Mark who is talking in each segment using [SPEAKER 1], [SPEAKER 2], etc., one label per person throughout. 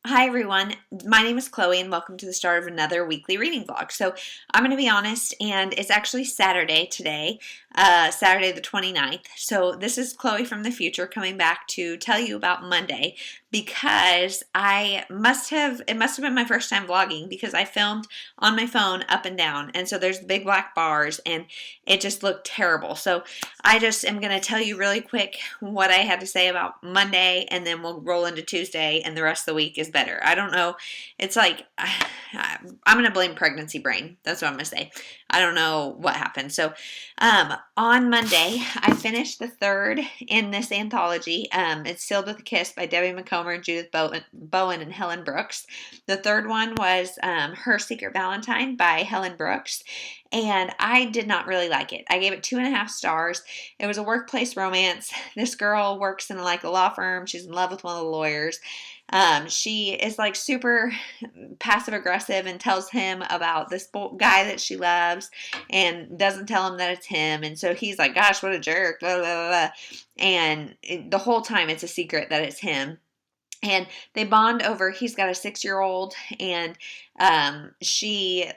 [SPEAKER 1] Hi everyone, my name is Chloe and welcome to the start of another weekly reading vlog. So I'm going to be honest, and it's actually Saturday today, Saturday the 29th. So this is Chloe from the future coming back to tell you about Monday because it must have been my first time vlogging because I filmed on my phone up and down, and so there's the big black bars and it just looked terrible. So I just am going to tell you really quick what I had to say about Monday, and then we'll roll into Tuesday, and the rest of the week is better. I don't know. It's like, I'm going to blame pregnancy brain. That's what I'm going to say. I don't know what happened. So on Monday, I finished the third in this anthology. It's Sealed with a Kiss by Debbie Macomber, Judith Bowen, and Helen Brooks. The third one was Her Secret Valentine by Helen Brooks, and I did not really like it. I gave it 2.5 stars. It was a workplace romance. This girl works in a law firm. She's in love with one of the lawyers. She is like super passive aggressive and tells him about this guy that she loves and doesn't tell him that it's him. And so he's like, gosh, what a jerk, blah, blah, blah, blah. And the whole time it's a secret that it's him. And they bond over, he's got a 6-year-old, and she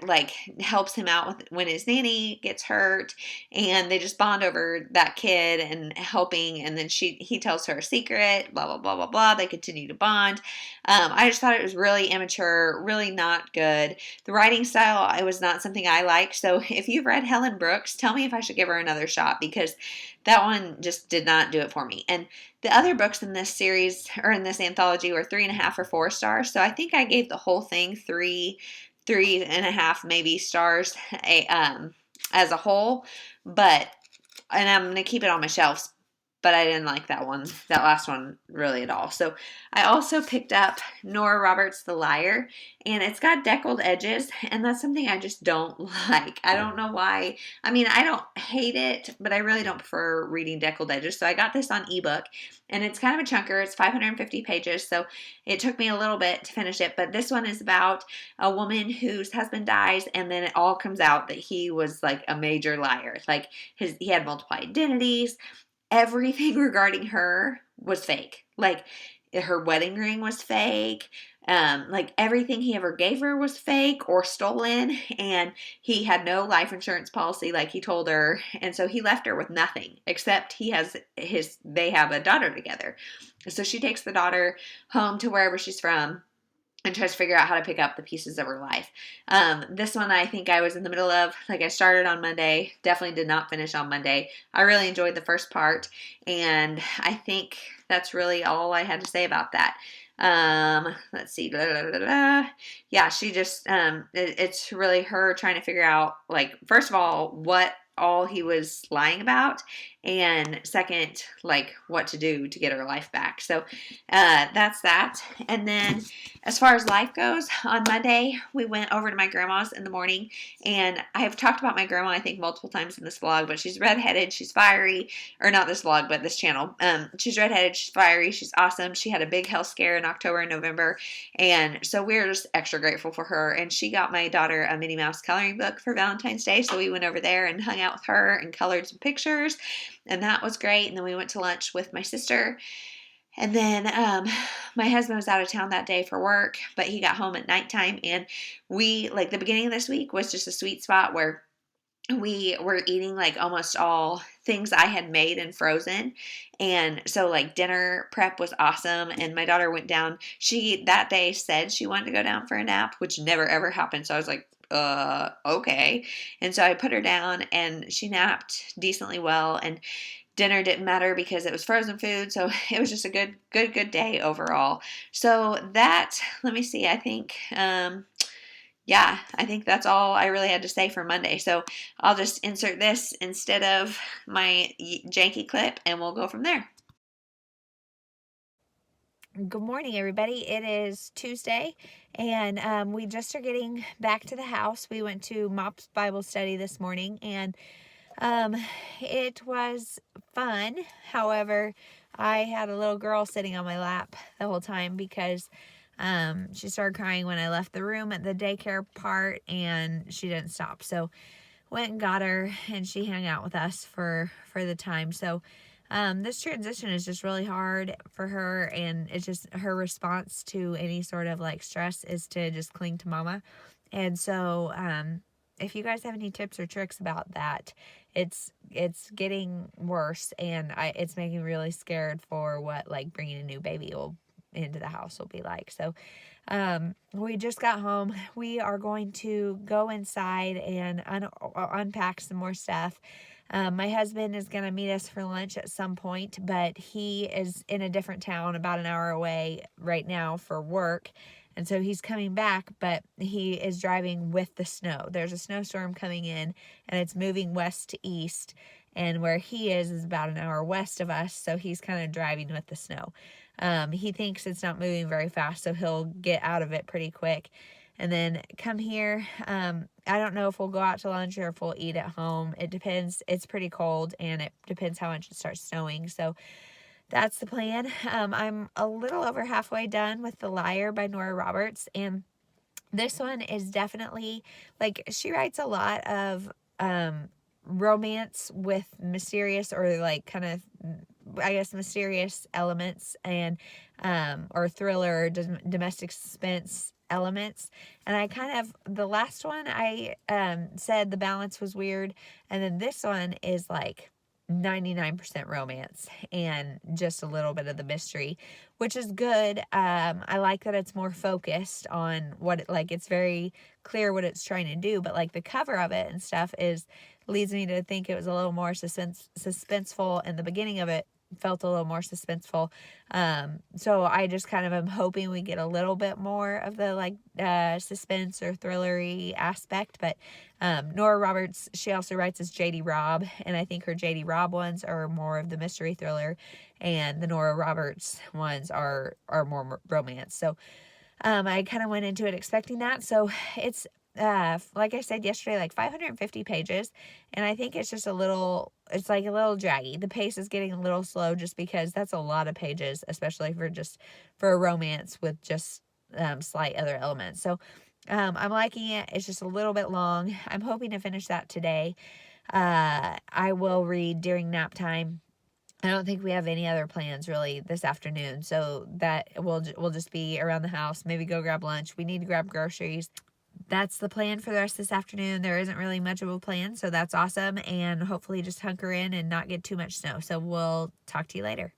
[SPEAKER 1] helps him out with when his nanny gets hurt, and they just bond over that kid and helping. And then he tells her a secret, blah blah blah blah blah. They continue to bond. I just thought it was really immature, really not good. The writing style, it was not something I like. So if you've read Helen Brooks, tell me if I should give her another shot, because that one just did not do it for me. And the other books in this series, or in this anthology, were 3.5 or 4 stars. So I think I gave the whole thing 3.5 maybe stars as a whole. And I'm going to keep it on my shelves. But I didn't like that last one really at all. So I also picked up Nora Roberts' The Liar, and it's got deckled edges, and that's something I just don't like. I don't know why. I mean, I don't hate it, but I really don't prefer reading deckled edges. So I got this on ebook, and it's kind of a chunker. It's 550 pages, so it took me a little bit to finish it. But this one is about a woman whose husband dies, and then it all comes out that he was like a major liar. Like he had multiple identities. Everything regarding her was fake. Like her wedding ring was fake. Everything he ever gave her was fake or stolen, and he had no life insurance policy like he told her, and so he left her with nothing except they have a daughter together. So she takes the daughter home to wherever she's from and tries to figure out how to pick up the pieces of her life. This one I think I was in the middle of. I started on Monday, definitely did not finish on Monday. I really enjoyed the first part, and I think that's really all I had to say about that. Let's see. Yeah, she just, it's really her trying to figure out, first of all, what all he was lying about, and second, what to do to get her life back. So that's that. And then as far as life goes, on Monday we went over to my grandma's in the morning, and I have talked about my grandma I think multiple times in this vlog, but she's redheaded, she's fiery, or not this vlog but this channel. She's redheaded, she's fiery, she's awesome. She had a big health scare in October and November, and so we're just extra grateful for her. And she got my daughter a Minnie Mouse coloring book for Valentine's Day, so we went over there and hung out with her and colored some pictures, and that was great. And then we went to lunch with my sister. And then my husband was out of town that day for work, but he got home at nighttime, and the beginning of this week was just a sweet spot where we were eating almost all things I had made and frozen. And so dinner prep was awesome. And my daughter went down. She that day said she wanted to go down for a nap, which never ever happened. So I was like, okay. And so I put her down, and she napped decently well, and dinner didn't matter because it was frozen food. So it was just a good day overall. So let me see. I think, I think that's all I really had to say for Monday. So I'll just insert this instead of my janky clip, and we'll go from there. Good morning, everybody. It is Tuesday, and we just are getting back to the house. We went to Mop's Bible study this morning, and it was fun. However, I had a little girl sitting on my lap the whole time because she started crying when I left the room at the daycare part, and she didn't stop. So went and got her, and she hung out with us for the time. So
[SPEAKER 2] This transition is just really hard for her, and it's just her response to any sort of like stress is to just cling to mama. And so, if you guys have any tips or tricks about that, it's getting worse, and it's making me really scared for what like bringing a new baby will into the house will be like. So, we just got home. We are going to go inside and unpack some more stuff. My husband is going to meet us for lunch at some point, but he is in a different town about an hour away right now for work. And so he's coming back, but he is driving with the snow. There's a snowstorm coming in, and it's moving west to east. And where he is about an hour west of us. So he's kind of driving with the snow. He thinks it's not moving very fast, so he'll get out of it pretty quick. And then come here. I don't know if we'll go out to lunch or if we'll eat at home. It depends. It's pretty cold, and it depends how much it starts snowing. So that's the plan. I'm a little over halfway done with The Liar by Nora Roberts, and this one is definitely, like, she writes a lot of romance with mysterious, or like kind of, I guess, mysterious elements, and or thriller or domestic suspense elements. And I kind of, the last one I said the balance was weird, and then this one is like 99% romance and just a little bit of the mystery, which is good. I like that it's more focused on what it, like, it's very clear what it's trying to do, but like the cover of it and stuff is leads me to think it was a little more suspenseful, and the beginning of it felt a little more suspenseful. So I just kind of am hoping we get a little bit more of the like suspense or thrillery aspect. But Nora Roberts, she also writes as JD Robb, and I think her JD Robb ones are more of the mystery thriller, and the Nora Roberts ones are more romance. So I kind of went into it expecting that. So it's like I said yesterday, like 550 pages, and I think it's just it's like a little draggy. The pace is getting a little slow just because that's a lot of pages, especially for a romance with just slight other elements. So I'm liking it. It's just a little bit long. I'm hoping to finish that today. I will read during nap time. I don't think we have any other plans really this afternoon, so that we'll just be around the house, maybe go grab lunch. We need to grab groceries. That's the plan for the rest of this afternoon. There isn't really much of a plan, so that's awesome, and hopefully just hunker in and not get too much snow. So we'll talk to you later.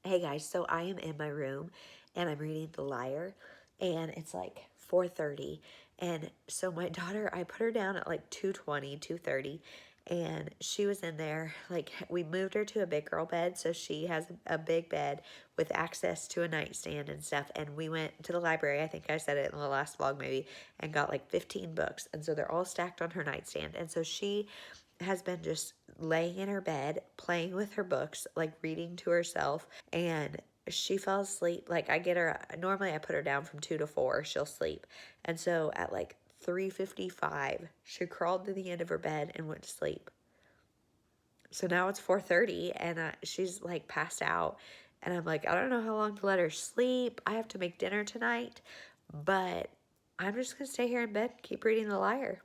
[SPEAKER 1] Hey guys, so I am in my room and I'm reading The Liar, and it's like 4:30. And so my daughter, I put her down at like 2:20, 2:30, and she was in there. Like, we moved her to a big girl bed, so she has a big bed with access to a nightstand and stuff. And we went to the library, I think I said it in the last vlog maybe, and got like 15 books. And so they're all stacked on her nightstand. And so she has been just laying in her bed, playing with her books, like reading to herself, and she fell asleep. Like, I get her, normally I put her down from 2 to 4, she'll sleep. And so at like 3:55, she crawled to the end of her bed and went to sleep. So now it's 4:30 and she's like passed out, and I'm like, I don't know how long to let her sleep. I have to make dinner tonight, but I'm just gonna stay here in bed, keep reading The Liar.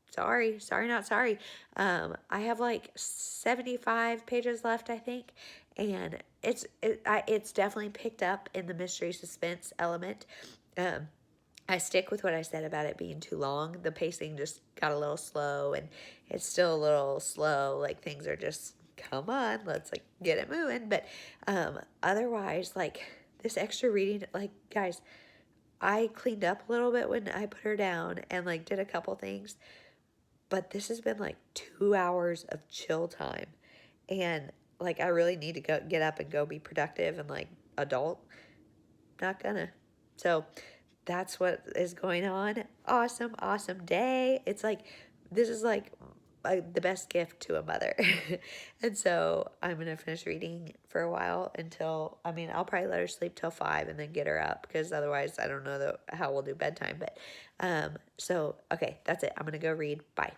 [SPEAKER 1] Sorry, not sorry. I have like 75 pages left, I think, and it's definitely picked up in the mystery suspense element. I stick with what I said about it being too long. The pacing just got a little slow, and it's still a little slow. Like, things are just, come on, let's like get it moving. But otherwise, like, this extra reading, like, guys, I cleaned up a little bit when I put her down and like did a couple things, but this has been like 2 hours of chill time. And like, I really need to go get up and go be productive and like adult. Not gonna. So that's what is going on. Awesome, awesome day. It's like, this is like the best gift to a mother. And so I'm going to finish reading for a while until, I mean, I'll probably let her sleep till 5 and then get her up, because otherwise I don't know how we'll do bedtime. But so, okay, that's it. I'm going to go read. Bye.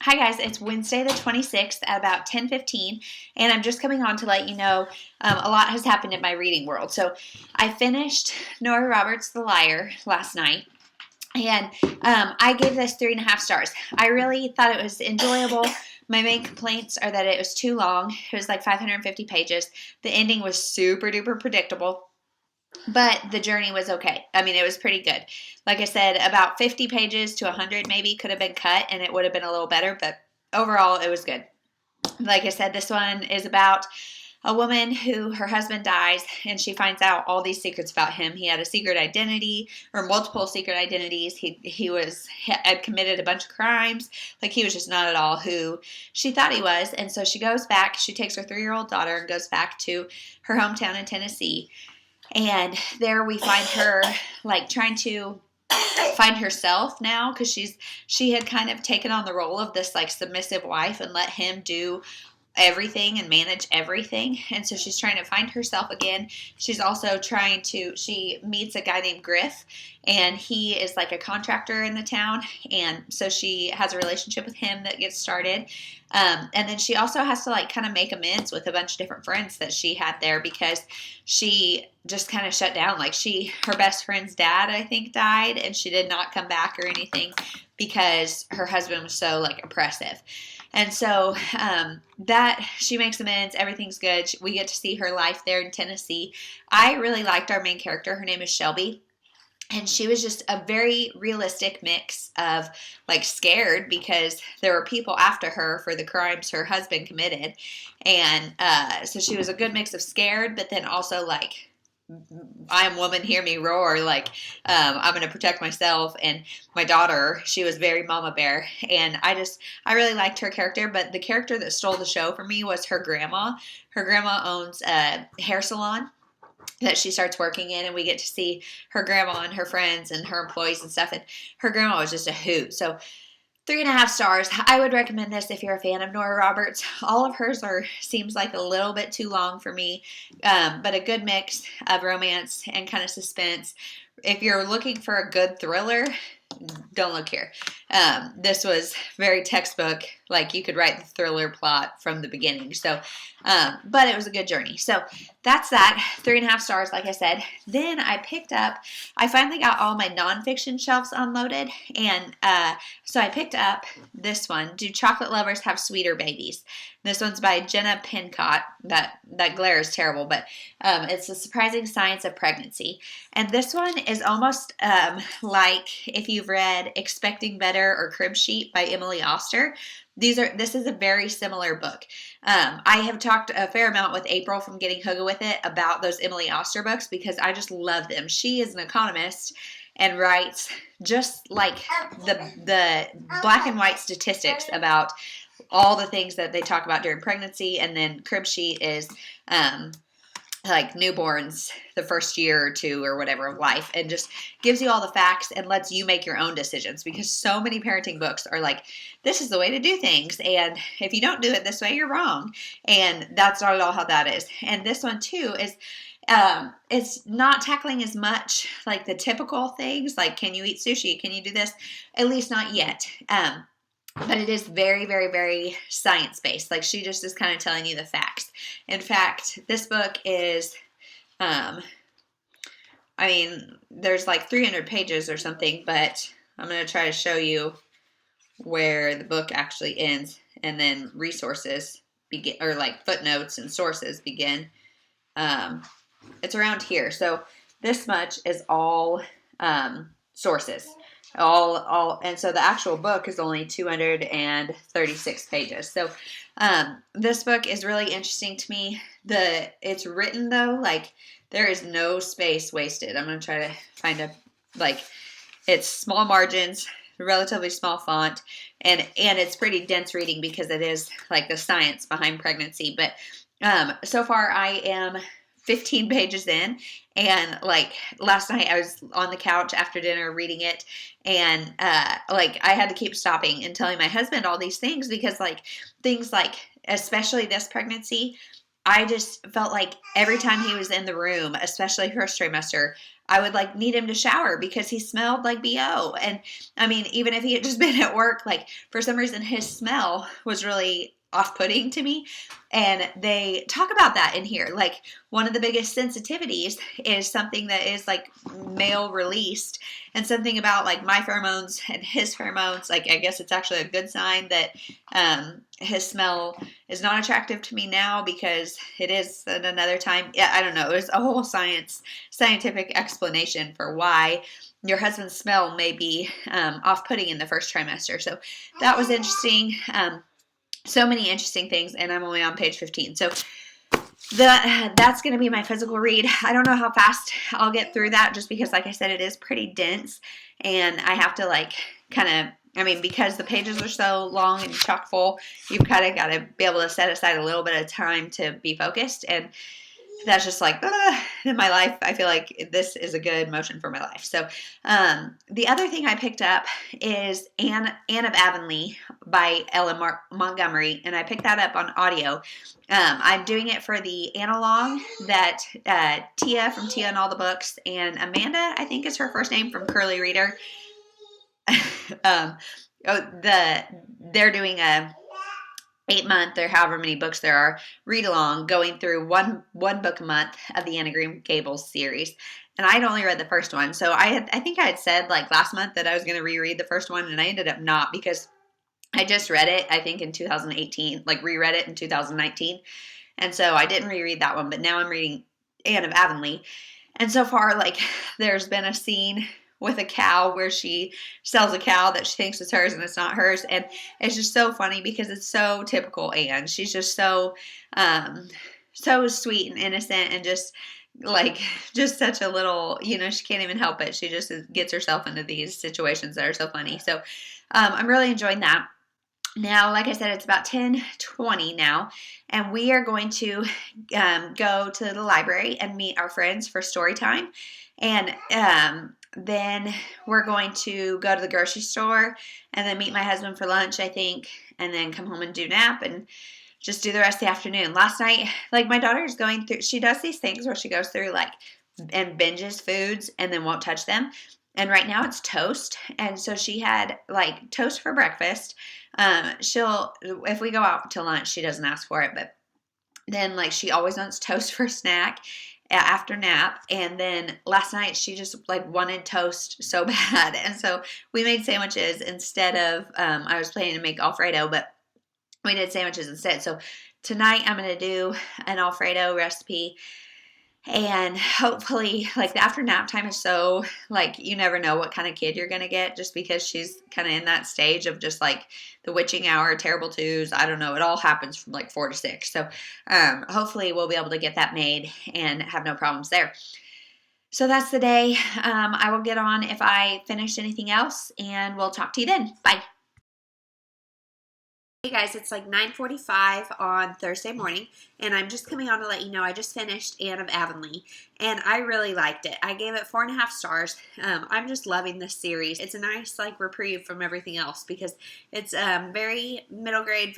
[SPEAKER 1] Hi guys, it's Wednesday the 26th at about 10:15, and I'm just coming on to let you know a lot has happened in my reading world. So I finished Nora Roberts' The Liar last night, and I gave this 3.5 stars. I really thought it was enjoyable. My main complaints are that it was too long. It was like 550 pages. The ending was super duper predictable, but the journey was okay. I mean, it was pretty good. Like I said, about 50 pages to 100 maybe could have been cut and it would have been a little better, but overall it was good. Like I said, this one is about a woman who her husband dies and she finds out all these secrets about him. He had a secret identity or multiple secret identities. Had committed a bunch of crimes. Like he was just not at all who she thought he was. And so she goes back, she takes her 3-year-old daughter and goes back to her hometown in Tennessee. And there we find her like trying to find herself now because she had kind of taken on the role of this like submissive wife and let him do everything and manage everything. And so she's trying to find herself again. She's also she meets a guy named Griff, and he is like a contractor in the town. And so she has a relationship with him that gets started. And then she also has to like kind of make amends with a bunch of different friends that she had there because she just kind of shut down. Like her best friend's dad, I think, died, and she did not come back or anything because her husband was so like oppressive. And so that she makes amends, everything's good. We get to see her life there in Tennessee. I really liked our main character. Her name is Shelby. And she was just a very realistic mix of like scared because there were people after her for the crimes her husband committed. And so she was a good mix of scared, but then also like, I am woman, hear me roar. Like, I'm going to protect myself. And my daughter, she was very mama bear. And I really liked her character. But the character that stole the show for me was her grandma. Her grandma owns a hair salon that she starts working in, and we get to see her grandma and her friends and her employees and stuff. And her grandma was just a hoot. So 3.5 stars. I would recommend this if you're a fan of Nora Roberts. All of hers seems like a little bit too long for me, but a good mix of romance and kind of suspense. If you're looking for a good thriller, don't look here. This was very textbook, like you could write the thriller plot from the beginning. So, but it was a good journey. So that's that. 3.5 stars, like I said. Then I finally got all my nonfiction shelves unloaded. And so I picked up this one, Do Chocolate Lovers Have Sweeter Babies? This one's by Jenna Pincott. That glare is terrible, but it's The Surprising Science of Pregnancy. And this one is almost like if you've read Expecting Better or Crib Sheet by Emily Oster. This is a very similar book. I have talked a fair amount with April from Getting Hooga With It about those Emily Oster books because I just love them. She is an economist and writes just like the black and white statistics about all the things that they talk about during pregnancy. And then Crib Sheet is like newborns, the first year or two or whatever of life, and just gives you all the facts and lets you make your own decisions, because so many parenting books are like, this is the way to do things, and if you don't do it this way, you're wrong. And that's not at all how that is. And this one too is it's not tackling as much like the typical things like, can you eat sushi, can you do this, at least not yet. But it is very, very, very science-based. Like, she just is kind of telling you the facts. In fact, this book is, there's like 300 pages or something, but I'm going to try to show you where the book actually ends, and then resources begin, or like footnotes and sources begin. It's around here. So this much is all sources. And so the actual book is only 236 pages. So this book is really interesting to me. It's written though, like there is no space wasted. I'm going to try to find it's small margins, relatively small font, and it's pretty dense reading because it is like the science behind pregnancy. But so far I am 15 pages in, and like last night I was on the couch after dinner reading it, and I had to keep stopping and telling my husband all these things, because like things like, especially this pregnancy, I just felt like every time he was in the room, especially first trimester, I would like need him to shower because he smelled like BO. And I mean, even if he had just been at work, like for some reason his smell was really off-putting to me. And they talk about that in here. Like, one of the biggest sensitivities is something that is like male released, and something about like my pheromones and his pheromones. Like, I guess it's actually a good sign that his smell is not attractive to me now, because it is at another time. Yeah, I don't know. There's a whole scientific explanation for why your husband's smell may be off-putting in the first trimester. So that was interesting. So many interesting things, and I'm only on page 15. So that's going to be my physical read. I don't know how fast I'll get through that, just because, like I said, it is pretty dense, and I have to like kind of, I mean, because the pages are so long and chock full, you've kind of got to be able to set aside a little bit of time to be focused. And that's just like, in my life, I feel like this is a good motion for my life. So the other thing I picked up is Anne of Avonlea by Ellen Montgomery, and I picked that up on audio. I'm doing it for the analog that Tia from Tia and All the Books, and Amanda, I think is her first name, from Curly Reader. They're doing a 8-month, or however many books there are, read along, going through one book a month of the Anne of Green Gables series. And I'd only read the first one, so I think I had said like last month that I was going to reread the first one, and I ended up not, because I just read it, I think in 2018, like reread it in 2019, and so I didn't reread that one. But now I'm reading Anne of Avonlea, and so far, like, there's been a scene with a cow where she sells a cow that she thinks is hers and it's not hers. And it's just so funny, because it's so typical Anne. She's just so sweet and innocent, and just such a little, she can't even help it. She just gets herself into these situations that are so funny. So I'm really enjoying that. Now, like I said, it's about 10:20 now, and we are going to go to the library and meet our friends for story time. And then we're going to go to the grocery store, and then meet my husband for lunch, I think, and then come home and do nap, and just do the rest of the afternoon. Last night, like, my daughter's going through, she does these things where she goes through, like, and binges foods and then won't touch them. And right now it's toast. And so she had like toast for breakfast. If we go out to lunch, she doesn't ask for it, but then like she always wants toast for snack after nap. And then last night she just like wanted toast so bad. And so we made sandwiches instead of, I was planning to make Alfredo, but we did sandwiches instead. So tonight I'm going to do an Alfredo recipe. And hopefully, like, the after nap time is so, like, you never know what kind of kid you're going to get, just because she's kind of in that stage of just, like, the witching hour, terrible twos. I don't know. It all happens from, like, 4 to 6. So hopefully we'll be able to get that made and have no problems there. So that's the day. I will get on if I finish anything else, and we'll talk to you then. Bye. Hey guys, it's like 9:45 on Thursday morning, and I'm just coming on to let you know I just finished Anne of Avonlea, and I really liked it. I gave it 4.5 stars. I'm just loving this series. It's a nice like reprieve from everything else, because it's very middle grade,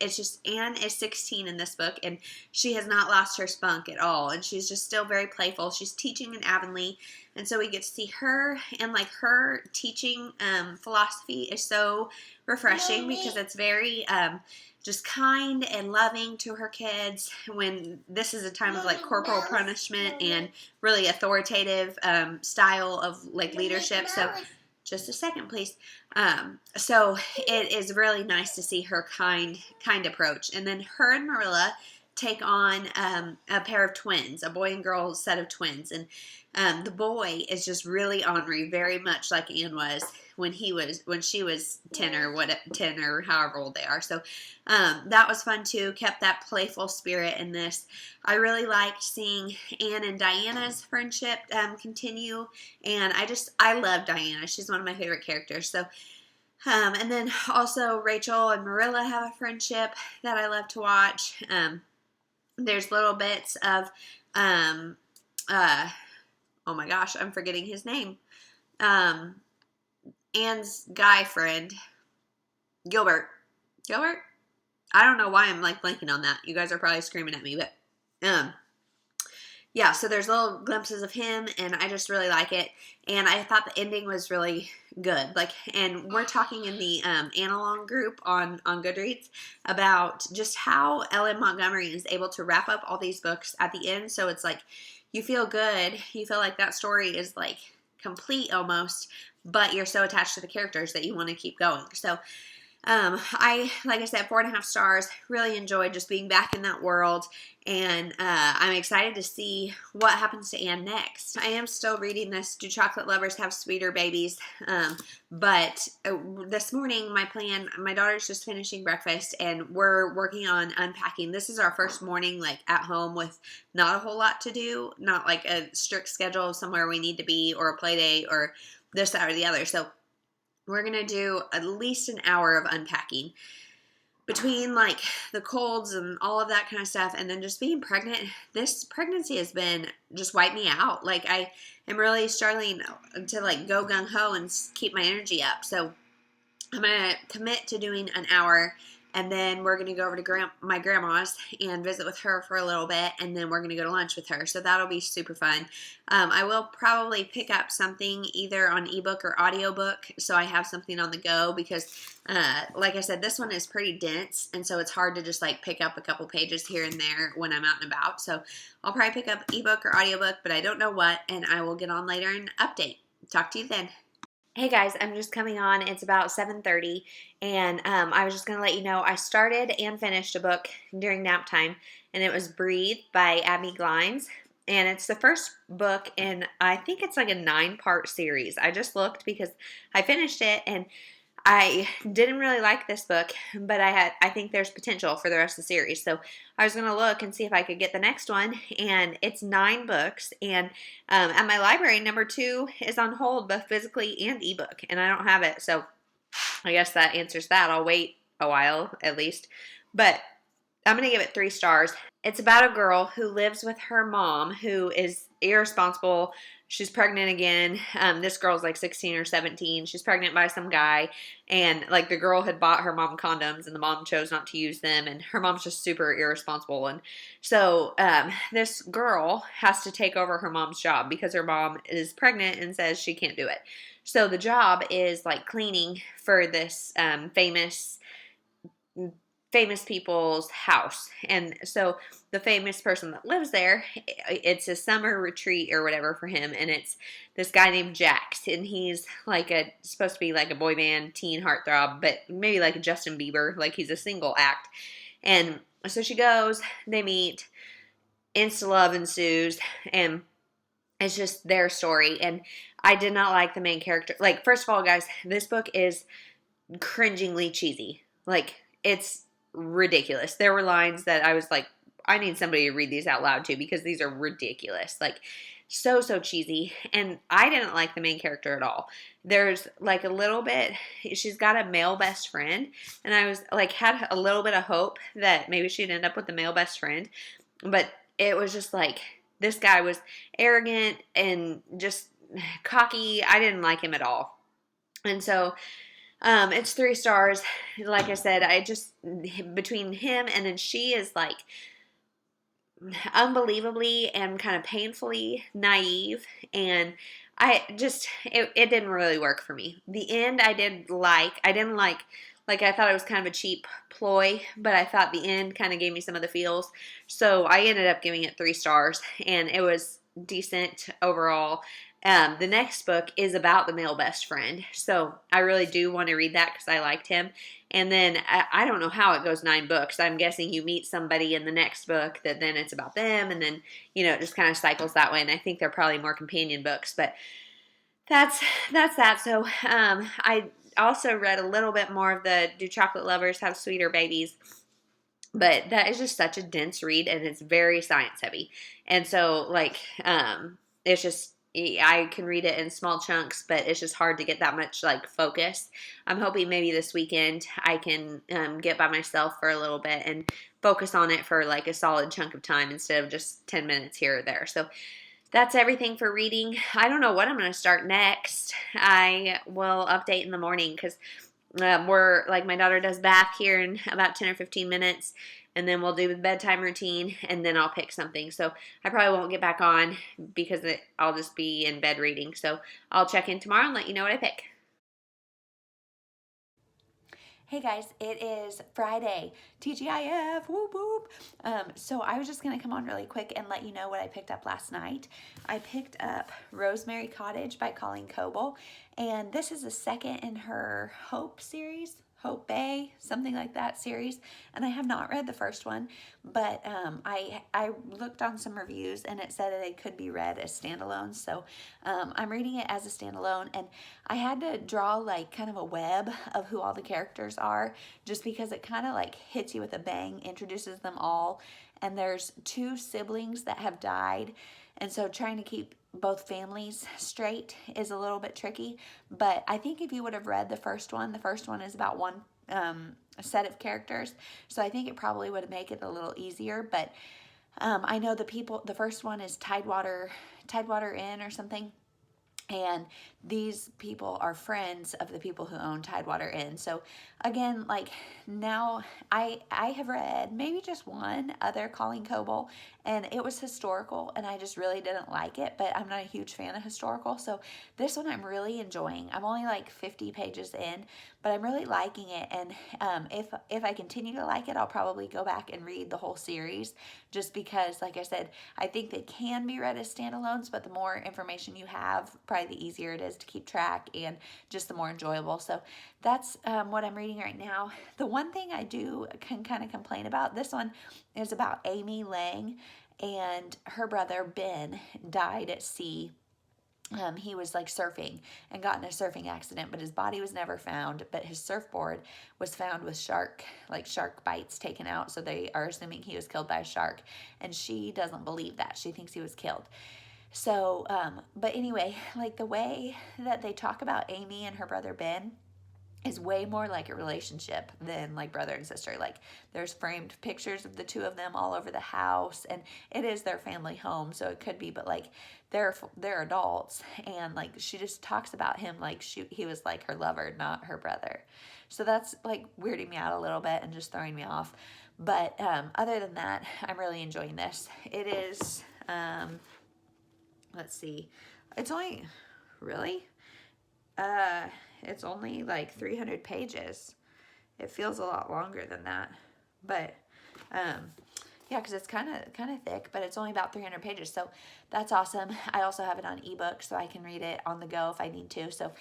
[SPEAKER 1] it's just, Anne is 16 in this book, and she has not lost her spunk at all, and she's just still very playful. She's teaching in Avonlea, and so we get to see her, and like her teaching philosophy is so refreshing, because it's very just kind and loving to her kids, when this is a time of like corporal punishment and really authoritative style of like leadership. So just a second, please. So it is really nice to see her kind approach. And then her and Marilla take on a pair of twins, a boy and girl set of twins. And the boy is just really ornery, very much like Anne was when she was 10 or however old they are. So that was fun too. Kept that playful spirit in this. I really liked seeing Anne and Diana's friendship continue, and I love Diana. She's one of my favorite characters. So and then also Rachel and Marilla have a friendship that I love to watch. There's little bits of oh my gosh, I'm forgetting his name. Anne's guy friend, Gilbert. I don't know why I'm like blanking on that. You guys are probably screaming at me, but yeah, so there's little glimpses of him, and I just really like it. And I thought the ending was really good. Like, and we're talking in the Analog group on Goodreads about just how Ellen Montgomery is able to wrap up all these books at the end. So it's like you feel good, you feel like that story is like complete almost, but you're so attached to the characters that you want to keep going. So like I said, 4.5 stars. Really enjoyed just being back in that world, and I'm excited to see what happens to Anne next. I am still reading this Do Chocolate Lovers Have Sweeter Babies? But this morning, my daughter's just finishing breakfast, and we're working on unpacking. This is our first morning, like, at home with not a whole lot to do, not like a strict schedule of somewhere we need to be, or a play date, or this, that, or the other. So we're going to do at least an hour of unpacking between like the colds and all of that kind of stuff, and then just being pregnant. This pregnancy has been just wiped me out. Like, I am really struggling to like go gung-ho and keep my energy up. So I'm going to commit to doing an hour, and then we're going to go over to my grandma's and visit with her for a little bit, and then we're going to go to lunch with her. So that'll be super fun. I will probably pick up something either on ebook or audiobook, so I have something on the go, because like I said, this one is pretty dense, and so it's hard to just like pick up a couple pages here and there when I'm out and about. So I'll probably pick up ebook or audiobook, but I don't know what, and I will get on later and update. Talk to you then. Hey guys, I'm just coming on. It's about 7:30, and I was just going to let you know I started and finished a book during nap time, and it was Breathe by Abby Glines, and it's the first book in, I think it's like a 9-part series. I just looked because I finished it, and I didn't really like this book, but I think there's potential for the rest of the series. So I was going to look and see if I could get the next one, and it's 9 books. And at my library, number 2 is on hold, both physically and ebook, and I don't have it. So I guess that answers that. I'll wait a while at least, but I'm going to give it 3 stars. It's about a girl who lives with her mom, who is irresponsible. She's pregnant again. This girl's like 16 or 17. She's pregnant by some guy, and like the girl had bought her mom condoms, and the mom chose not to use them, and her mom's just super irresponsible. And so this girl has to take over her mom's job because her mom is pregnant and says she can't do it. So the job is like cleaning for this famous people's house. And so the famous person that lives there, it's a summer retreat or whatever for him, and it's this guy named Jax, and he's like supposed to be like a boy band teen heartthrob, but maybe like a Justin Bieber, like he's a single act. And so she goes, they meet, insta love ensues, and it's just their story. And I did not like the main character. Like, first of all, guys, this book is cringingly cheesy. Like, it's ridiculous. There were lines that I was like, I need somebody to read these out loud to, because these are ridiculous. Like, so cheesy. And I didn't like the main character at all. There's like a little bit, she's got a male best friend, and I was like, had a little bit of hope that maybe she'd end up with a male best friend, but it was just like, this guy was arrogant and just cocky. I didn't like him at all. And so it's 3 stars. Like I said, between him and then she is like unbelievably and kind of painfully naive, and it didn't really work for me. The end I didn't like. I thought it was kind of a cheap ploy, but I thought the end kind of gave me some of the feels. So I ended up giving it 3 stars, and it was decent overall. The next book is about the male best friend, so I really do want to read that because I liked him. And then I don't know how it goes 9 books. I'm guessing you meet somebody in the next book that then it's about them, and then, it just kind of cycles that way. And I think they're probably more companion books, but that's that. So I also read a little bit more of the Do Chocolate Lovers Have Sweeter Babies? But that is just such a dense read, and it's very science heavy. And so, like, it's just, I can read it in small chunks, but it's just hard to get that much, like, focus. I'm hoping maybe this weekend I can get by myself for a little bit and focus on it for, like, a solid chunk of time instead of just 10 minutes here or there. So that's everything for reading. I don't know what I'm going to start next. I will update in the morning because we're, like, my daughter does bath here in about 10 or 15 minutes. and then we'll do the bedtime routine, and then I'll pick something. So I probably won't get back on because I'll just be in bed reading. So I'll check in tomorrow and let you know what I pick.
[SPEAKER 2] Hey guys, it is Friday. TGIF, whoop whoop. So I was just gonna come on really quick and let you know what I picked up last night. I picked up Rosemary Cottage by Colleen Coble, and this is the second in her Hope series. Hope Bay, something like that series, and I have not read the first one, but I looked on some reviews and it said that it could be read as standalone, so I'm reading it as a standalone, and I had to draw like kind of a web of who all the characters are, just because it kind of like hits you with a bang, introduces them all, and there's 2 siblings that have died, and so trying to keep both families straight is a little bit tricky. But I think if you would have read the first one is about one set of characters, so I think it probably would make it a little easier. But I know the first one is Tidewater Inn or something, and these people are friends of the people who own Tidewater Inn. So again, like, now I have read maybe just one other Colleen Coble, and it was historical, and I just really didn't like it, but I'm not a huge fan of historical. So this one I'm really enjoying. I'm only like 50 pages in, but I'm really liking it. And if I continue to like it, I'll probably go back and read the whole series, just because, like I said, I think they can be read as standalones, but the more information you have, probably the easier it is to keep track, and just the more enjoyable. So that's what I'm reading right now. The one thing I can kind of complain about, this one is about Amy Lang, and her brother Ben died at sea. He was like surfing and got in a surfing accident, but his body was never found. But his surfboard was found with shark bites taken out. So they are assuming he was killed by a shark. And she doesn't believe that. She thinks he was killed. So, but anyway, like, the way that they talk about Amy and her brother Ben is way more like a relationship than like brother and sister. Like, there's framed pictures of the 2 of them all over the house, and it is their family home, so it could be, but like, they're adults, and like, she just talks about him like he was like her lover, not her brother. So that's like weirding me out a little bit and just throwing me off. But other than that, I'm really enjoying this. It is let's see, it's only really it's only like 300 pages. It feels a lot longer than that, but yeah, because it's kind of thick, but it's only about 300 pages, so that's awesome. I also have it on ebook, so I can read it on the go if I need to. So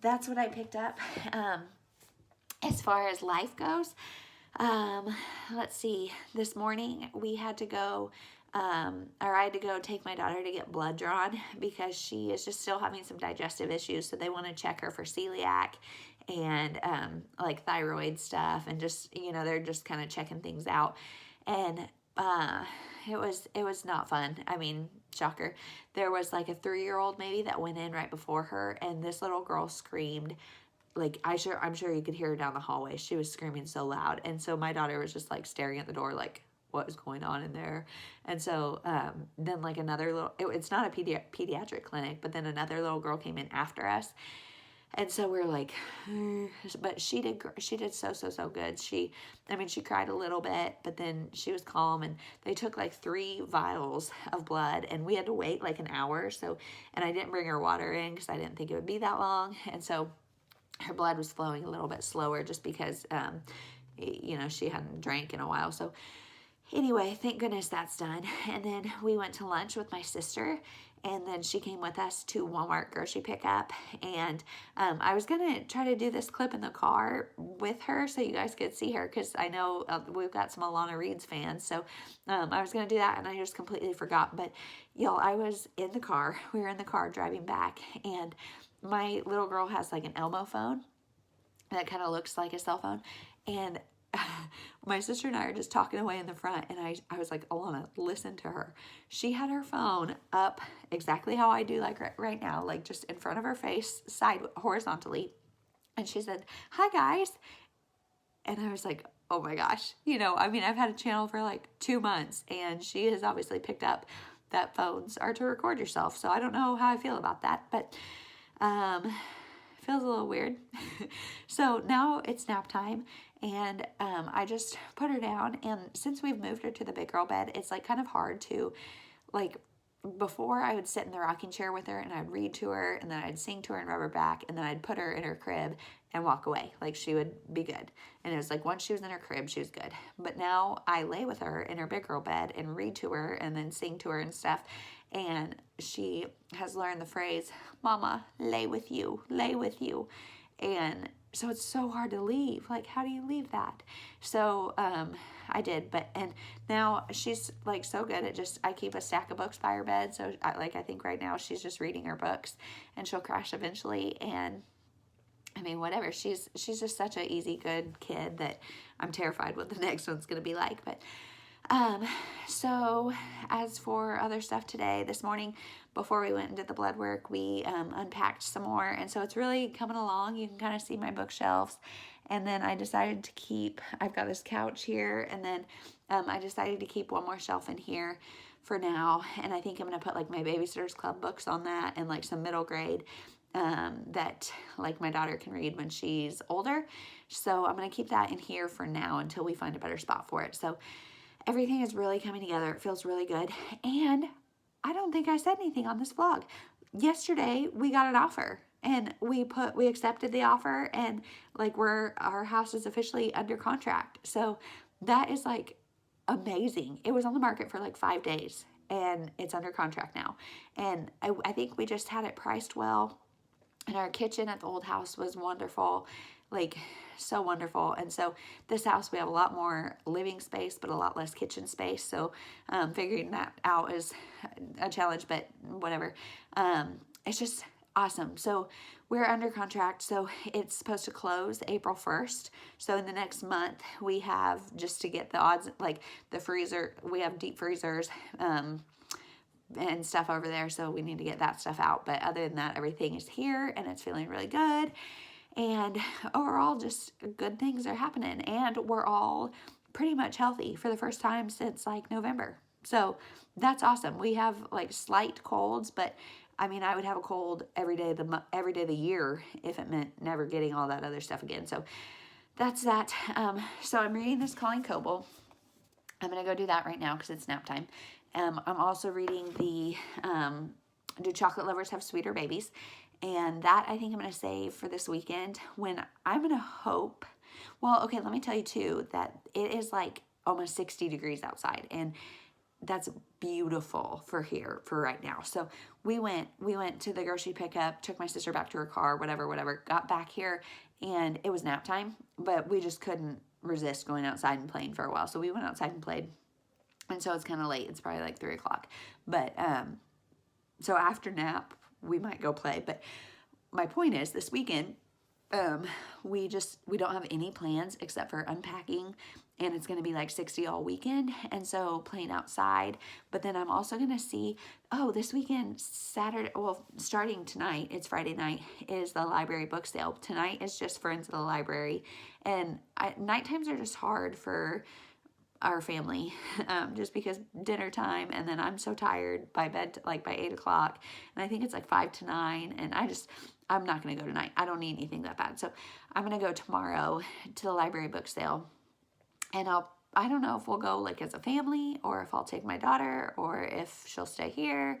[SPEAKER 2] that's what I picked up. As far as life goes, let's see. This morning we had to go, or I had to go take my daughter to get blood drawn, because she is just still having some digestive issues. So they want to check her for celiac and like thyroid stuff, and just, they're just kind of checking things out. And it was not fun. I mean, shocker. There was like a 3-year-old maybe that went in right before her, and this little girl screamed. Like, I'm sure you could hear her down the hallway. She was screaming so loud. And so my daughter was just like staring at the door like, what is going on in there? And so then like another it's not a pediatric clinic, but then another little girl came in after us. And so we're like, but she did so good. She cried a little bit, but then she was calm, and they took like 3 vials of blood, and we had to wait like an hour. So, and I didn't bring her water in because I didn't think it would be that long. And so her blood was flowing a little bit slower, just because, she hadn't drank in a while. So anyway, thank goodness that's done. And then we went to lunch with my sister, and then she came with us to Walmart grocery pickup. And I was going to try to do this clip in the car with her so you guys could see her, because I know we've got some Alana Reeds fans. So I was going to do that, and I just completely forgot. But y'all, I was in the car. We were in the car driving back, and my little girl has like an Elmo phone that kind of looks like a cell phone, and my sister and I are just talking away in the front, and I was like, Alana, listen to her. She had her phone up exactly how I do, like right now, like just in front of her face, horizontally, and she said, "Hi guys," and I was like, oh my gosh, I've had a channel for like 2 months, and she has obviously picked up that phones are to record yourself, so I don't know how I feel about that, but
[SPEAKER 3] feels a little weird. So now it's nap time, and I just put her down. And since we've moved her to the big girl bed, it's like kind of hard to like before I would sit in the rocking chair with her and I'd read to her and then I'd sing to her and rub her back and then I'd put her in her crib and walk away. Like she would be good. And it was like once she was in her crib, she was good. But now I lay with her in her big girl bed and read to her and then sing to her and stuff. And she has learned the phrase, Mama, lay with you, lay with you. And so it's so hard to leave. Like, how do you leave that? So I did, and now she's like so good at just, I keep a stack of books by her bed. So I think right now she's just reading her books and she'll crash eventually. And I mean, whatever, she's just such an easy, good kid that I'm terrified what the next one's going to be like. But so as for other stuff today, this morning, before we went and did the blood work, we unpacked some more. And so it's really coming along. You can kind of see my bookshelves. And then I decided to keep, I've got this couch here. And then I decided to keep one more shelf in here for now. And I think I'm going to put like my Babysitter's Club books on that and like some middle grade that like my daughter can read when she's older. So I'm going to keep that in here for now until we find a better spot for it. So everything is really coming together. It feels really good. And I don't think I said anything on this vlog. Yesterday, we got an offer and we accepted the offer and like our house is officially under contract. So that is like amazing. It was on the market for like 5 days and it's under contract now. And I think we just had it priced well. And our kitchen at the old house was wonderful, like so wonderful. And so this house, we have a lot more living space, but a lot less kitchen space. So figuring that out is a challenge, but whatever. It's just awesome. So we're under contract. So it's supposed to close April 1st. So in the next month, we have, just to get the odds, like the freezer, we have deep freezers, and stuff over there, so we need to get that stuff out. But other than that, everything is here and it's feeling really good. And overall, just good things are happening. And we're all pretty much healthy for the first time since like November. So that's awesome. We have like slight colds, but I mean, I would have a cold every day of the year if it meant never getting all that other stuff again. So that's that. So I'm reading this Colleen Coble. I'm going to go do that right now because it's nap time. I'm also reading the Do Chocolate Lovers Have Sweeter Babies? And that I think I'm going to save for this weekend when I'm going to hope. Well, okay, let me tell you too that it is like almost 60 degrees outside. And that's beautiful for here for right now. So we went to the grocery pickup, took my sister back to her car, whatever, got back here and it was nap time, but we just couldn't resist going outside and playing for a while. So we went outside and played. And so it's kind of late. It's probably like 3 o'clock. But so after nap, we might go play. But my point is this weekend, we don't have any plans except for unpacking. And it's going to be like 60 all weekend. And so playing outside. But then I'm also going to see, this weekend, Saturday, well, starting tonight, it's Friday night, is the library book sale. Tonight is just Friends of the Library. And night times are just hard for our family, just because dinner time, and then I'm so tired by bed, like by 8 o'clock, and I think it's like 5 to 9, and I'm not going to go tonight. I don't need anything that bad. So I'm going to go tomorrow to the library book sale, and I don't know if we'll go like as a family, or if I'll take my daughter, or if she'll stay here.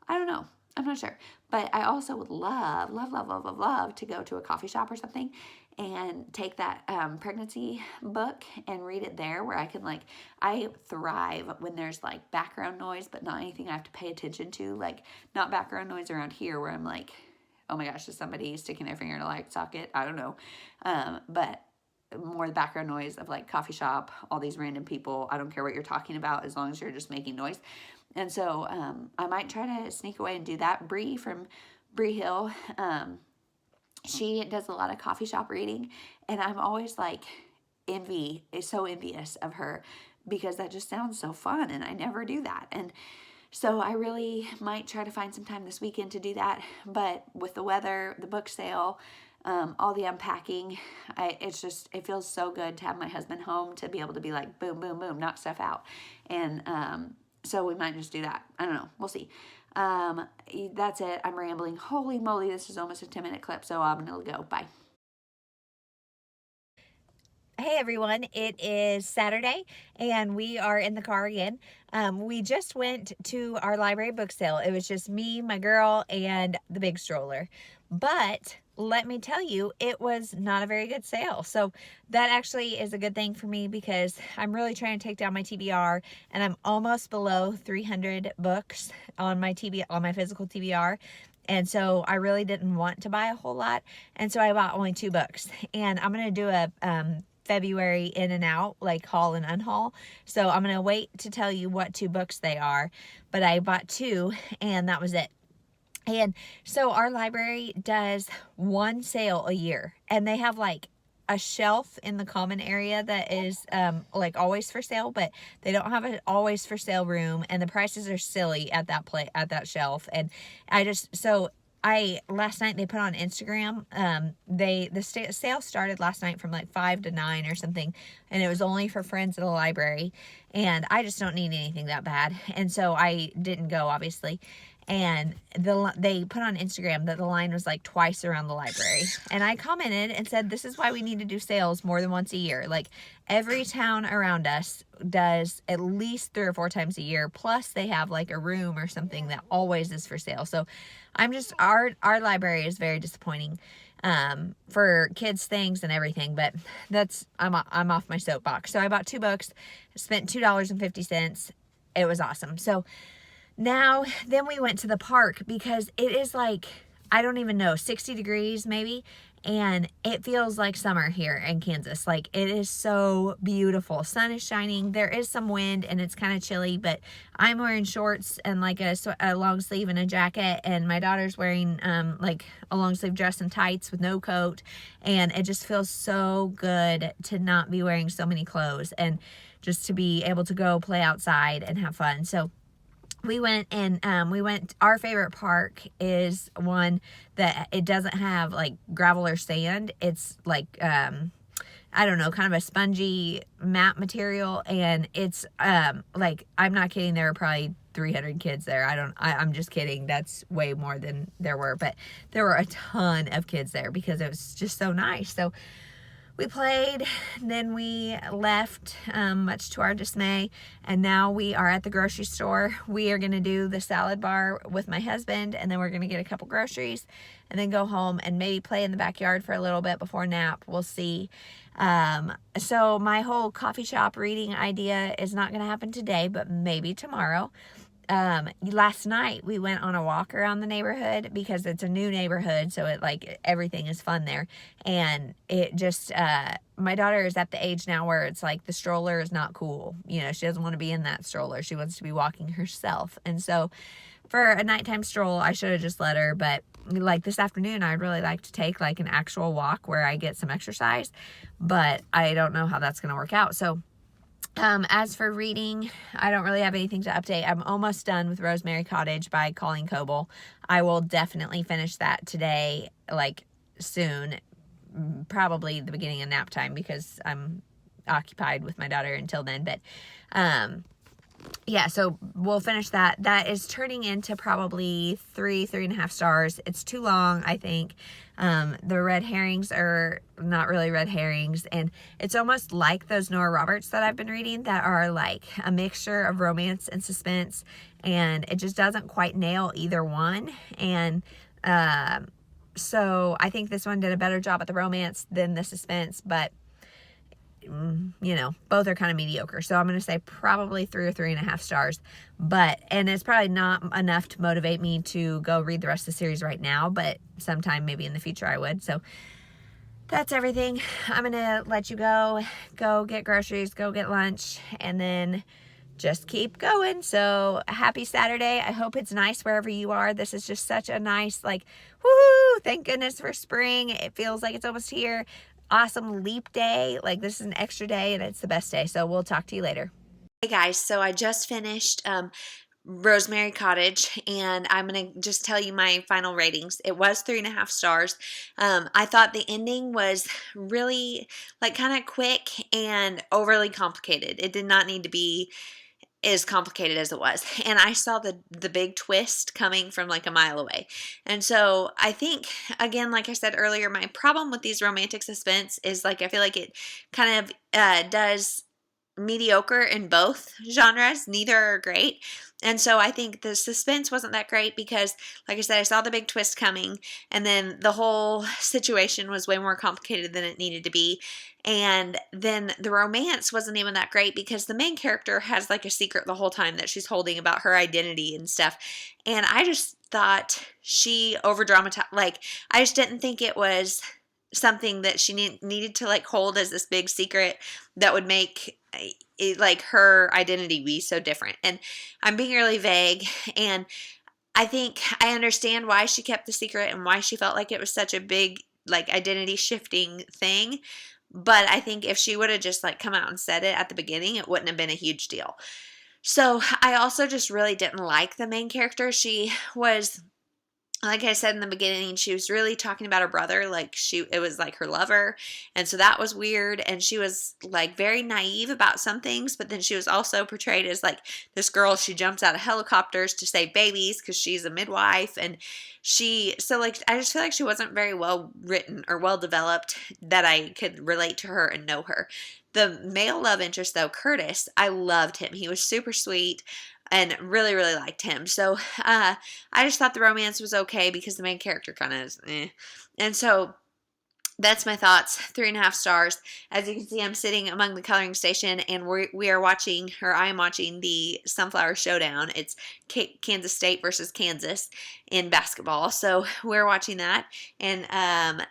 [SPEAKER 3] I don't know. I'm not sure. But I also would love to go to a coffee shop or something and take that pregnancy book and read it there, where I can I thrive when there's like background noise, but not anything I have to pay attention to, like not background noise around here where I'm like, oh my gosh, is somebody sticking their finger in a light socket? I don't know. But more the background noise of like coffee shop, all these random people. I don't care what you're talking about as long as you're just making noise. And so I might try to sneak away and do that. Bree from Bree Hill, she does a lot of coffee shop reading, and I'm always like so envious of her, because that just sounds so fun, and I never do that. And so I really might try to find some time this weekend to do that. But with the weather, the book sale, all the unpacking, it feels so good to have my husband home, to be able to be like, boom, boom, boom, knock stuff out. And So we might just do that. I don't know. We'll see. That's it. I'm rambling. Holy moly, this is almost a 10-minute clip, so I'm going to go. Bye.
[SPEAKER 2] Hey everyone, it is Saturday and we are in the car again. We just went to our library book sale. It was just me, my girl, and the big stroller. But let me tell you, it was not a very good sale. So that actually is a good thing for me because I'm really trying to take down my TBR, and I'm almost below 300 books on my physical TBR. And so I really didn't want to buy a whole lot. And so I bought only 2 books, and I'm going to do a February in and out, like haul and unhaul. So I'm going to wait to tell you what 2 books they are, but I bought 2 and that was it. And so our library does one sale a year, and they have like a shelf in the common area that is like always for sale, but they don't have an always for sale room, and the prices are silly at that shelf. And last night they put on Instagram, the sale started last night from like 5 to 9 or something, and it was only for friends of the library, and I just don't need anything that bad, and so I didn't go, obviously. And they put on Instagram that the line was like twice around the library, and I commented and said, this is why we need to do sales more than once a year. Like, every town around us does at least 3 or 4 times a year, plus they have like a room or something that always is for sale. So our library is very disappointing for kids things and everything, but I'm off my soapbox. So I bought 2 books, spent $2.50. It was awesome. So then we went to the park because it is like, I don't even know, 60 degrees maybe, and it feels like summer here in Kansas. Like, it is so beautiful. Sun is shining. There is some wind and it's kind of chilly, but I'm wearing shorts and like a long sleeve and a jacket, and my daughter's wearing like a long sleeve dress and tights with no coat, and it just feels so good to not be wearing so many clothes and just to be able to go play outside and have fun. So we went, and our favorite park is one that it doesn't have like gravel or sand. It's like, I don't know, kind of a spongy mat material. And it's, like, I'm not kidding. There were probably 300 kids there. I'm just kidding. That's way more than there were, but there were a ton of kids there because it was just so nice. So we played, then we left, much to our dismay, and now we are at the grocery store. We are going to do the salad bar with my husband, and then we're going to get a couple groceries, and then go home and maybe play in the backyard for a little bit before nap. We'll see. So my whole coffee shop reading idea is not going to happen today, but maybe tomorrow. Last night we went on a walk around the neighborhood because it's a new neighborhood, so it like everything is fun there. And it just my daughter is at the age now where it's like the stroller is not cool. You know, she doesn't want to be in that stroller. She wants to be walking herself. And so for a nighttime stroll, I should have just let her, but like this afternoon I'd really like to take like an actual walk where I get some exercise, but I don't know how that's going to work out. So as for reading, I don't really have anything to update. I'm almost done with Rosemary Cottage by Colleen Coble. I will definitely finish that today, like soon, probably the beginning of nap time because I'm occupied with my daughter until then. But yeah, so we'll finish that. That is turning into probably 3.5 stars. It's too long, I think. The red herrings are not really red herrings, and it's almost like those Nora Roberts that I've been reading that are like a mixture of romance and suspense, and it just doesn't quite nail either one. And so I think this one did a better job at the romance than the suspense, but you know, both are kind of mediocre. So I'm going to say probably 3 or 3.5 stars, and it's probably not enough to motivate me to go read the rest of the series right now, but sometime maybe in the future I would. So that's everything. I'm going to let you go get groceries, go get lunch, and then just keep going. So happy Saturday. I hope it's nice wherever you are. This is just such a nice, like, woohoo, thank goodness for spring. It feels like it's almost here. Awesome leap day. Like, this is an extra day and it's the best day. So we'll talk to you later.
[SPEAKER 1] Hey guys, so I just finished Rosemary Cottage, and I'm going to just tell you my final ratings. It was 3.5 stars. I thought the ending was really like kind of quick and overly complicated. It did not need to be. as complicated as it was. And I saw the big twist coming from like a mile away. And so I think, again, like I said earlier, my problem with these romantic suspense is like I feel like it kind of does mediocre in both genres. Neither are great. And so I think the suspense wasn't that great because, like I said, I saw the big twist coming, and then the whole situation was way more complicated than it needed to be. And then the romance wasn't even that great because the main character has like a secret the whole time that she's holding about her identity and stuff. And I just thought she over dramatized. Like, I just didn't think it was something that she needed to like hold as this big secret that would make it, like, her identity be so different. And I'm being really vague, and I think I understand why she kept the secret and why she felt like it was such a big like identity shifting thing. But I think if she would have just like come out and said it at the beginning, it wouldn't have been a huge deal. So I also just really didn't like the main character. She was, like I said in the beginning, she was really talking about her brother, like it was like her lover. And so that was weird. And she was like very naive about some things, but then she was also portrayed as like this girl, she jumps out of helicopters to save babies because she's a midwife. And so like, I just feel like she wasn't very well written or well developed that I could relate to her and know her. The male love interest though, Curtis, I loved him. He was super sweet and really, really liked him. So I just thought the romance was okay because the main character kind of is eh. And so that's my thoughts. 3.5 stars. As you can see, I'm sitting among the coloring station, and we are watching, or I am watching, the Sunflower Showdown. It's Kansas State versus Kansas in basketball. So we're watching that, and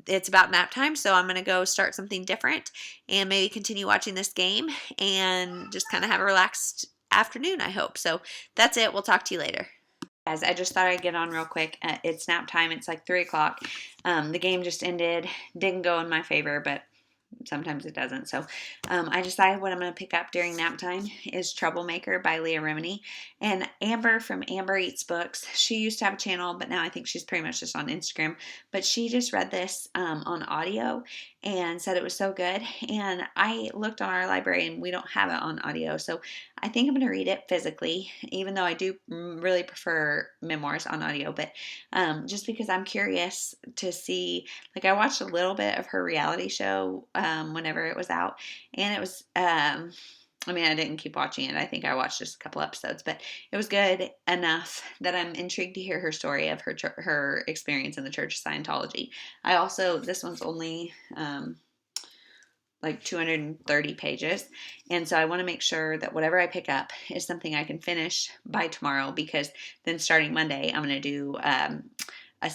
[SPEAKER 1] it's about nap time, so I'm going to go start something different and maybe continue watching this game and just kind of have a relaxed afternoon, I hope. So that's it. We'll talk to you later. Guys, I just thought I'd get on real quick. It's nap time. It's like 3 o'clock. The game just ended. Didn't go in my favor, but sometimes it doesn't. So I decided what I'm going to pick up during nap time is Troublemaker by Leah Remini. And Amber from Amber Eats Books, she used to have a channel, but now I think she's pretty much just on Instagram. But she just read this on audio and said it was so good. And I looked on our library and we don't have it on audio. So I think I'm going to read it physically, even though I do really prefer memoirs on audio. But just because I'm curious to see, like, I watched a little bit of her reality show whenever it was out, and it was I mean, I didn't keep watching it. I think I watched just a couple episodes, but it was good enough that I'm intrigued to hear her story of her experience in the Church of Scientology. This one's only like 230 pages, and so I want to make sure that whatever I pick up is something I can finish by tomorrow, because then starting Monday I'm going to do a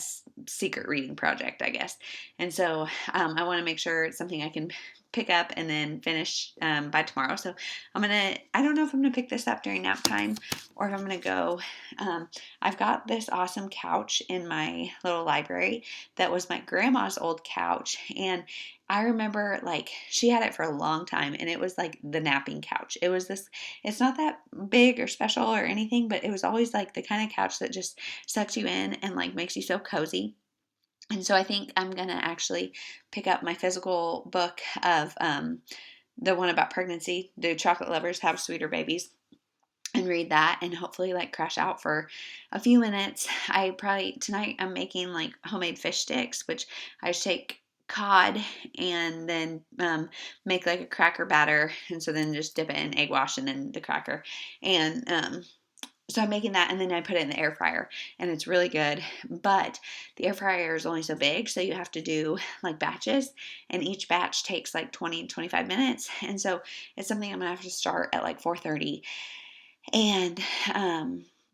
[SPEAKER 1] secret reading project, I guess. And so I want to make sure it's something I can pick up and then finish by tomorrow. So I don't know if I'm going to pick this up during nap time or if I'm going to go. I've got this awesome couch in my little library that was my grandma's old couch. And I remember, like, she had it for a long time, and it was like the napping couch. It's not that big or special or anything, but it was always like the kind of couch that just sucks you in and like makes you so cozy. And so I think I'm going to actually pick up my physical book of the one about pregnancy, Do Chocolate Lovers Have Sweeter Babies, and read that and hopefully like crash out for a few minutes. Tonight I'm making like homemade fish sticks, which I just take cod and then make like a cracker batter, and so then just dip it in egg wash and then the cracker, and so I'm making that, and then I put it in the air fryer, and it's really good. But the air fryer is only so big, so you have to do like batches, and each batch takes like 20 to 25 minutes. And so it's something I'm gonna have to start at like 4:30, and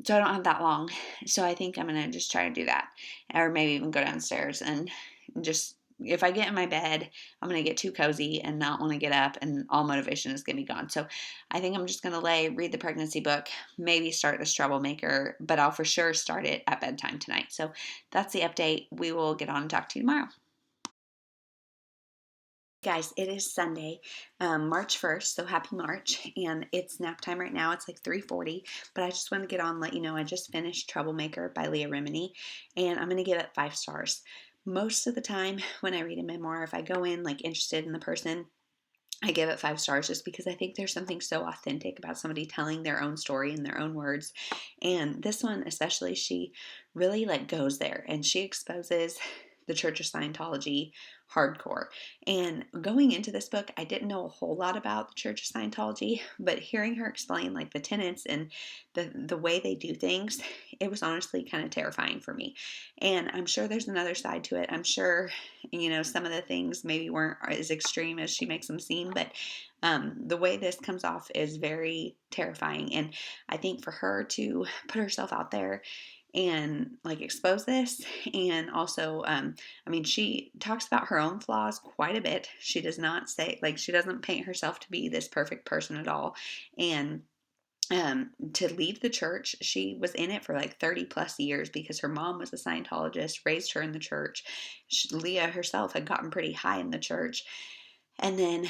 [SPEAKER 1] so I don't have that long. So I think I'm gonna just try to do that, or maybe even go downstairs and just, if I get in my bed, I'm going to get too cozy and not want to get up, and all motivation is going to be gone. So I think I'm just going to read the pregnancy book, maybe start this Troublemaker, but I'll for sure start it at bedtime tonight. So that's the update. We will get on and talk to you tomorrow. Guys, it is Sunday, March 1st, so happy March, and it's nap time right now. It's like 3:40, but I just want to get on and let you know I just finished Troublemaker by Leah Remini, and I'm going to give it 5 stars. Most of the time when I read a memoir, if I go in like interested in the person, I give it 5 stars just because I think there's something so authentic about somebody telling their own story in their own words. And this one, especially, she really like goes there and she exposes the Church of Scientology hardcore. And going into this book, I didn't know a whole lot about the Church of Scientology, but hearing her explain like the tenets and the way they do things, it was honestly kind of terrifying for me. And I'm sure there's another side to it. I'm sure, some of the things maybe weren't as extreme as she makes them seem, but the way this comes off is very terrifying. And I think for her to put herself out there and like expose this, and also she talks about her own flaws quite a bit. She does not say, like, she doesn't paint herself to be this perfect person at all. And to leave the church, she was in it for like 30 plus years because her mom was a Scientologist, raised her in the church. Leah herself had gotten pretty high in the church. And then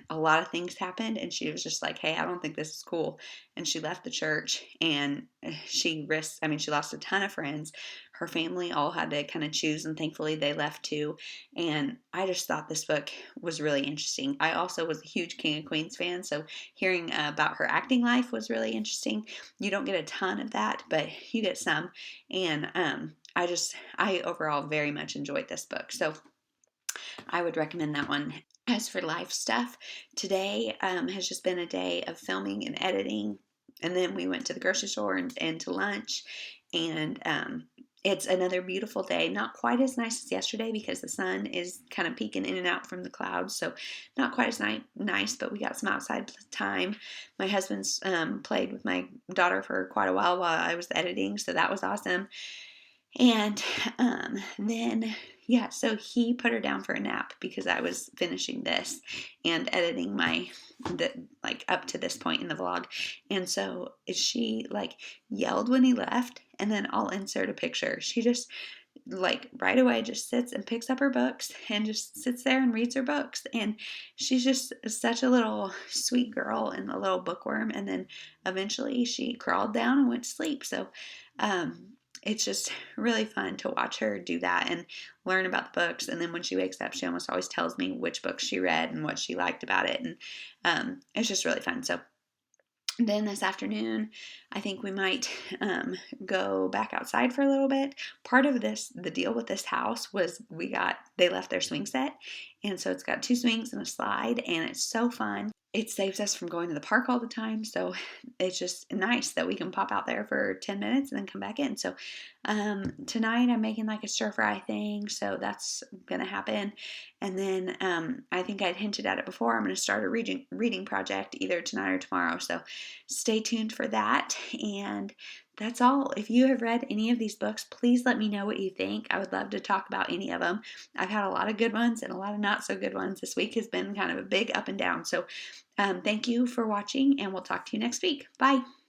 [SPEAKER 1] a lot of things happened, and she was just like, hey, I don't think this is cool. And she left the church, and she lost a ton of friends. Her family all had to kind of choose, and thankfully they left too. And I just thought this book was really interesting. I also was a huge King of Queens fan, so hearing about her acting life was really interesting. You don't get a ton of that, but you get some. And I overall very much enjoyed this book. So I would recommend that one. As for life stuff, today has just been a day of filming and editing. And then we went to the grocery store and to lunch. And it's another beautiful day. Not quite as nice as yesterday because the sun is kind of peeking in and out from the clouds. So not quite as nice, but we got some outside time. My husband's played with my daughter for quite a while I was editing. So that was awesome. And so he put her down for a nap because I was finishing this and editing up to this point in the vlog. And so she like yelled when he left, and then I'll insert a picture. She just like right away just sits and picks up her books and just sits there and reads her books. And she's just such a little sweet girl and a little bookworm. And then eventually she crawled down and went to sleep. So, it's just really fun to watch her do that and learn about the books. And then when she wakes up, she almost always tells me which books she read and what she liked about it. And it's just really fun. So then this afternoon, I think we might go back outside for a little bit. Part of the deal with this house was they left their swing set. And so it's got 2 swings and a slide, and it's so fun. It saves us from going to the park all the time. So it's just nice that we can pop out there for 10 minutes and then come back in. So tonight I'm making like a stir fry thing. So that's going to happen. And then I think I'd hinted at it before. I'm going to start a reading project either tonight or tomorrow. So stay tuned for that. And that's all. If you have read any of these books, please let me know what you think. I would love to talk about any of them. I've had a lot of good ones and a lot of not so good ones. This week has been kind of a big up and down. So thank you for watching, and we'll talk to you next week. Bye.